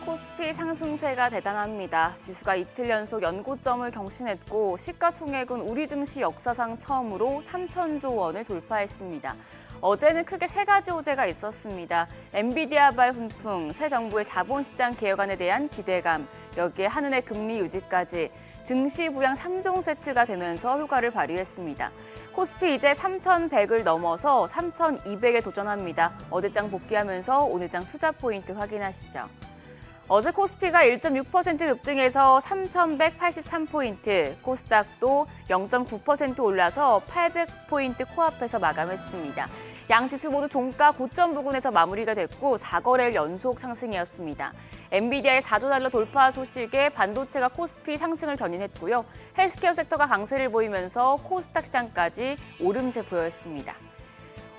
코스피 상승세가 대단합니다. 지수가 이틀 연속 연고점을 경신했고 시가총액은 우리 증시 역사상 처음으로 3천조 원을 돌파했습니다. 어제는 크게 세 가지 호재가 있었습니다. 엔비디아발 훈풍, 새 정부의 자본시장 개혁안에 대한 기대감, 여기에 한은의 금리 유지까지 증시 부양 3종 세트가 되면서 효과를 발휘했습니다. 코스피 이제 3,100을 넘어서 3,200에 도전합니다. 어제장 복귀하면서 오늘장 투자 포인트 확인하시죠. 어제 코스피가 1.6% 급등해서 3,183포인트, 코스닥도 0.9% 올라서 800포인트 코앞에서 마감했습니다. 양 지수 모두 종가 고점 부근에서 마무리가 됐고 4거래일 연속 상승이었습니다. 엔비디아의 4조 달러 돌파 소식에 반도체가 코스피 상승을 견인했고요. 헬스케어 섹터가 강세를 보이면서 코스닥 시장까지 오름세 보였습니다.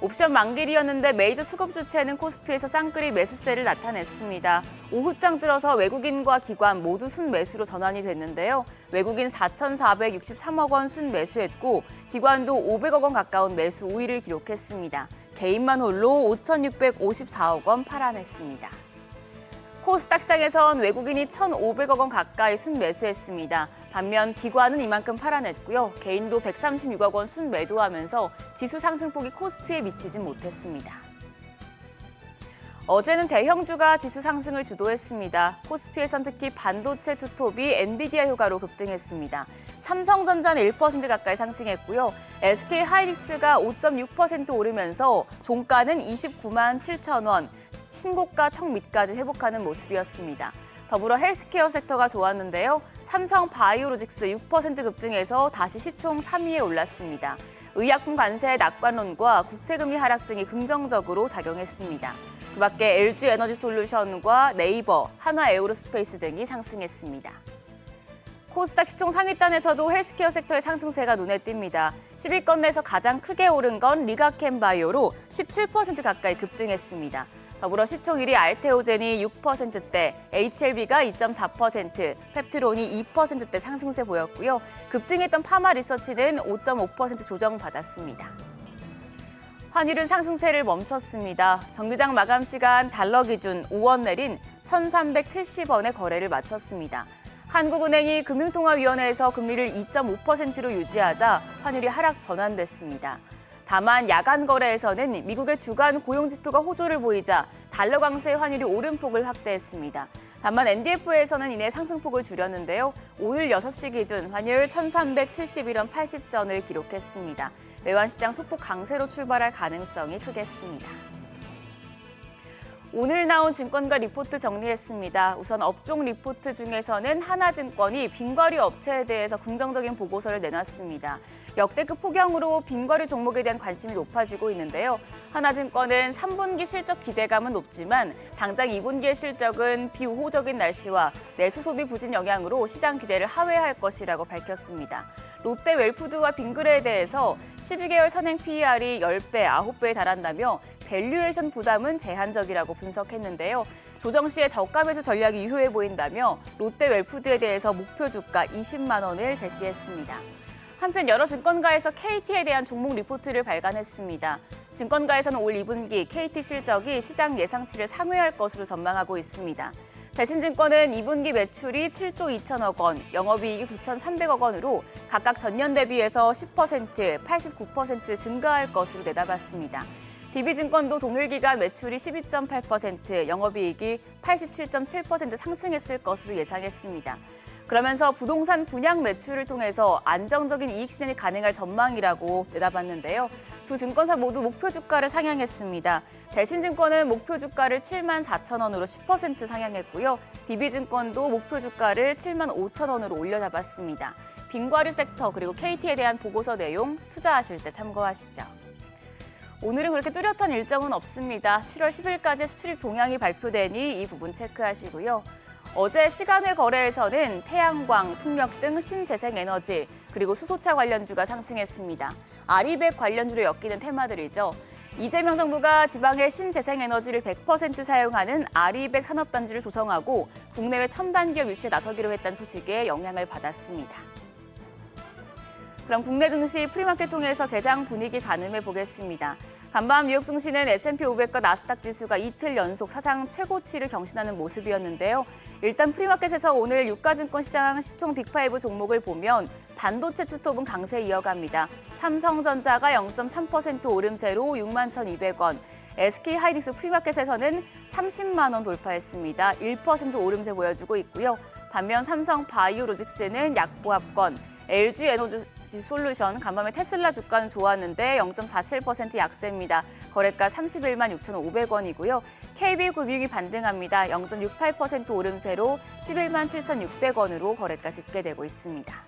옵션 만길이었는데 메이저 수급 주체는 코스피에서 쌍끌이 매수세를 나타냈습니다. 오후장 들어서 외국인과 기관 모두 순매수로 전환이 됐는데요. 외국인 4,463억 원 순매수했고 기관도 500억 원 가까운 매수 우위를 기록했습니다. 개인만 홀로 5,654억 원 팔아냈습니다. 코스닥 시장에선 외국인이 1,500억 원 가까이 순매수했습니다. 반면 기관은 이만큼 팔아냈고요. 개인도 136억 원 순매도하면서 지수 상승폭이 코스피에 미치진 못했습니다. 어제는 대형주가 지수 상승을 주도했습니다. 코스피에선 특히 반도체 투톱이 엔비디아 효과로 급등했습니다. 삼성전자는 1% 가까이 상승했고요. SK하이닉스가 5.6% 오르면서 종가는 29만 7천 원, 신고가 턱 밑까지 회복하는 모습이었습니다. 더불어 헬스케어 섹터가 좋았는데요. 삼성 바이오로직스 6% 급등해서 다시 시총 3위에 올랐습니다. 의약품 관세 낙관론과 국채금리 하락 등이 긍정적으로 작용했습니다. 그 밖에 LG에너지솔루션과 네이버, 한화에어로스페이스 등이 상승했습니다. 코스닥 시총 상위단에서도 헬스케어 sektor의 상승세가 눈에 띕니다. 10위권 내에서 가장 크게 오른 건 리가캠바이오로 17% 가까이 급등했습니다. 더불어 시총 1위 알테오젠이 6%대, HLB가 2.4%, 펩트론이 2%대 상승세 보였고요. 급등했던 파마리서치는 5.5% 조정받았습니다. 환율은 상승세를 멈췄습니다. 정규장 마감 시간 달러 기준 5원 내린 1,370원에 거래를 마쳤습니다. 한국은행이 금융통화위원회에서 금리를 2.5%로 유지하자 환율이 하락 전환됐습니다. 다만 야간 거래에서는 미국의 주간 고용지표가 호조를 보이자 달러 강세의 환율이 오름폭을 확대했습니다. 다만 NDF에서는 이내 상승폭을 줄였는데요. 오늘 6시 기준 환율 1,371원 80전을 기록했습니다. 외환시장 소폭 강세로 출발할 가능성이 크겠습니다. 오늘 나온 증권가 리포트 정리했습니다. 우선 업종 리포트 중에서는 하나증권이 빈과류 업체에 대해서 긍정적인 보고서를 내놨습니다. 역대급 폭영으로 빈과류 종목에 대한 관심이 높아지고 있는데요. 하나증권은 3분기 실적 기대감은 높지만 당장 2분기의 실적은 비우호적인 날씨와 내수 소비 부진 영향으로 시장 기대를 하회할 것이라고 밝혔습니다. 롯데 웰푸드와 빙그레에 대해서 12개월 선행 PER이 10배, 9배에 달한다며 밸류에이션 부담은 제한적이라고 분석했는데요. 조정 시에 저가 매수 전략이 유효해 보인다며 롯데 웰푸드에 대해서 목표 주가 20만 원을 제시했습니다. 한편 여러 증권가에서 KT에 대한 종목 리포트를 발간했습니다. 증권가에서는 올 2분기 KT 실적이 시장 예상치를 상회할 것으로 전망하고 있습니다. 대신증권은 2분기 매출이 7조 2천억 원, 영업이익이 9,300억 원으로 각각 전년 대비해서 10%, 89% 증가할 것으로 내다봤습니다. DB증권도 동일 기간 매출이 12.8%, 영업이익이 87.7% 상승했을 것으로 예상했습니다. 그러면서 부동산 분양 매출을 통해서 안정적인 이익 실현이 가능할 전망이라고 내다봤는데요. 두 증권사 모두 목표 주가를 상향했습니다. 대신증권은 목표 주가를 7만 4천 원으로 10% 상향했고요. DB증권도 목표 주가를 7만 5천 원으로 올려잡았습니다. 빈과류 섹터 그리고 KT에 대한 보고서 내용 투자하실 때 참고하시죠. 오늘은 그렇게 뚜렷한 일정은 없습니다. 7월 10일까지 수출입 동향이 발표되니 이 부분 체크하시고요. 어제 시간외 거래에서는 태양광, 풍력 등 신재생에너지, 그리고 수소차 관련주가 상승했습니다. 아리백 관련주로 엮이는 테마들이죠. 이재명 정부가 지방의 신재생에너지를 100% 사용하는 아리백 산업단지를 조성하고 국내외 첨단 기업 유치에 나서기로 했다는 소식에 영향을 받았습니다. 그럼 국내 증시 프리마켓 통해서 개장 분위기 가늠해 보겠습니다. 간밤 뉴욕 증시는 S&P 500과 나스닥 지수가 이틀 연속 사상 최고치를 경신하는 모습이었는데요. 일단 프리마켓에서 오늘 유가증권 시장 시총 빅5 종목을 보면 반도체 투톱은 강세 이어갑니다. 삼성전자가 0.3% 오름세로 61,200원, SK하이닉스 프리마켓에서는 30만 원 돌파했습니다. 1% 오름세 보여주고 있고요. 반면 삼성바이오로직스는 약보합권, LG에너지솔루션, 간밤에 테슬라 주가는 좋았는데 0.47% 약세입니다. 거래가 31만 6,500원이고요. KB금융이 반등합니다. 0.68% 오름세로 11만 7,600원으로 거래가 집계되고 있습니다.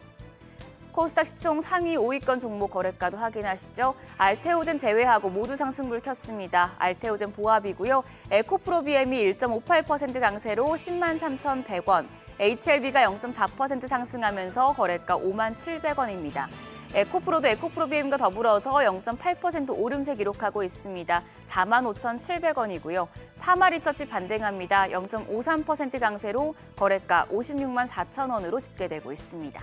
코스닥 시총 상위 5위권 종목 거래가도 확인하시죠. 알테오젠 제외하고 모두 상승불 켰습니다. 알테오젠 보합이고요. 에코프로비엠이 1.58% 강세로 10만 3,100원, HLB가 0.4% 상승하면서 거래가 5만 700원입니다. 에코프로도 에코프로비엠과 더불어서 0.8% 오름세 기록하고 있습니다. 4만 5,700원이고요. 파마리서치 반등합니다. 0.53% 강세로 거래가 56만 4천원으로 집계되고 있습니다.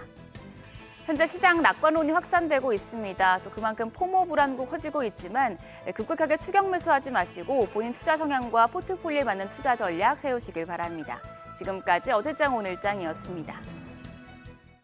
현재 시장 낙관론이 확산되고 있습니다. 또 그만큼 포모 불안도 커지고 있지만 급격하게 추격 매수하지 마시고 본인 투자 성향과 포트폴리오에 맞는 투자 전략 세우시길 바랍니다. 지금까지 어제장 오늘장이었습니다.